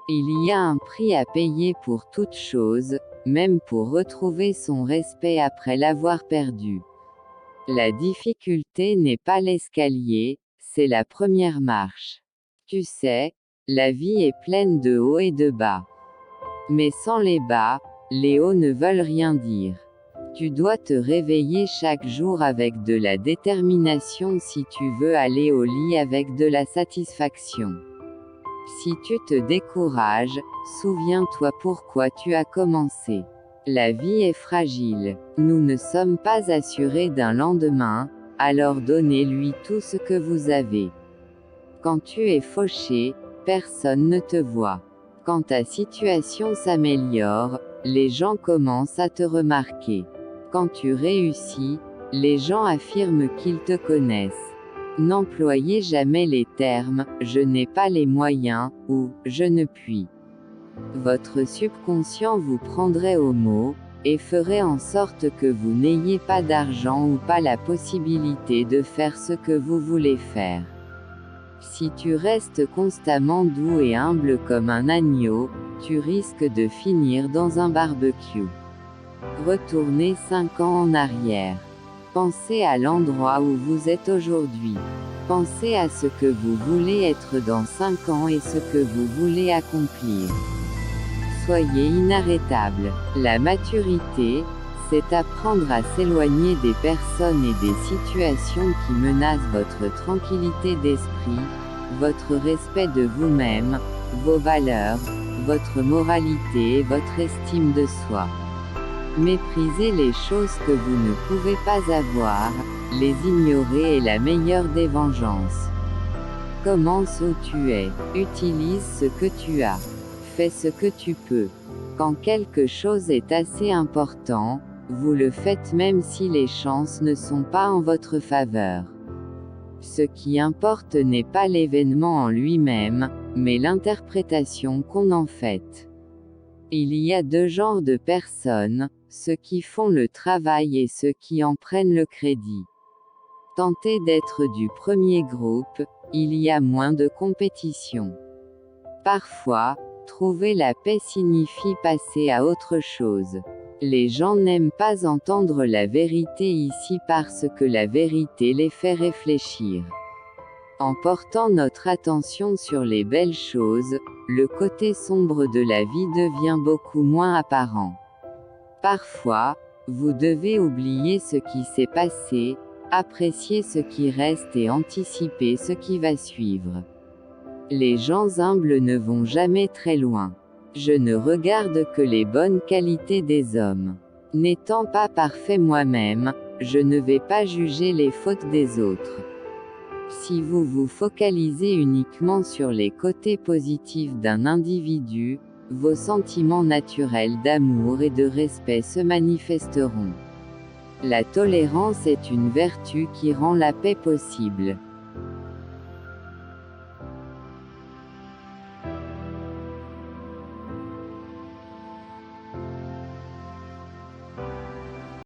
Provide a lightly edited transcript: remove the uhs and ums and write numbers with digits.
Il y a un prix à payer pour toute chose, même pour retrouver son respect après l'avoir perdu. La difficulté n'est pas l'escalier, c'est la première marche. Tu sais, la vie est pleine de hauts et de bas. Mais sans les bas, les hauts ne veulent rien dire. Tu dois te réveiller chaque jour avec de la détermination si tu veux aller au lit avec de la satisfaction. Si tu te décourages, souviens-toi pourquoi tu as commencé. La vie est fragile. Nous ne sommes pas assurés d'un lendemain, alors donnez-lui tout ce que vous avez. Quand tu es fauché, personne ne te voit. Quand ta situation s'améliore, les gens commencent à te remarquer. Quand tu réussis, les gens affirment qu'ils te connaissent. N'employez jamais les termes « je n'ai pas les moyens » ou « je ne puis ». Votre subconscient vous prendrait au mot, et ferait en sorte que vous n'ayez pas d'argent ou pas la possibilité de faire ce que vous voulez faire. Si tu restes constamment doux et humble comme un agneau, tu risques de finir dans un barbecue. Retournez 5 ans en arrière. Pensez à l'endroit où vous êtes aujourd'hui. Pensez à ce que vous voulez être dans 5 ans et ce que vous voulez accomplir. Soyez inarrêtable. La maturité, c'est apprendre à s'éloigner des personnes et des situations qui menacent votre tranquillité d'esprit, votre respect de vous-même, vos valeurs, votre moralité et votre estime de soi. Mépriser les choses que vous ne pouvez pas avoir, les ignorer est la meilleure des vengeances. Commence où tu es, utilise ce que tu as. Fais ce que tu peux. Quand quelque chose est assez important, vous le faites même si les chances ne sont pas en votre faveur. Ce qui importe n'est pas l'événement en lui-même, mais l'interprétation qu'on en fait. Il y a 2 genres de personnes, ceux qui font le travail et ceux qui en prennent le crédit. Tentez d'être du premier groupe, il y a moins de compétition. Parfois, trouver la paix signifie passer à autre chose. Les gens n'aiment pas entendre la vérité ici parce que la vérité les fait réfléchir. En portant notre attention sur les belles choses, le côté sombre de la vie devient beaucoup moins apparent. Parfois, vous devez oublier ce qui s'est passé, apprécier ce qui reste et anticiper ce qui va suivre. Les gens humbles ne vont jamais très loin. Je ne regarde que les bonnes qualités des hommes. N'étant pas parfait moi-même, je ne vais pas juger les fautes des autres. Si vous vous focalisez uniquement sur les côtés positifs d'un individu, vos sentiments naturels d'amour et de respect se manifesteront. La tolérance est une vertu qui rend la paix possible.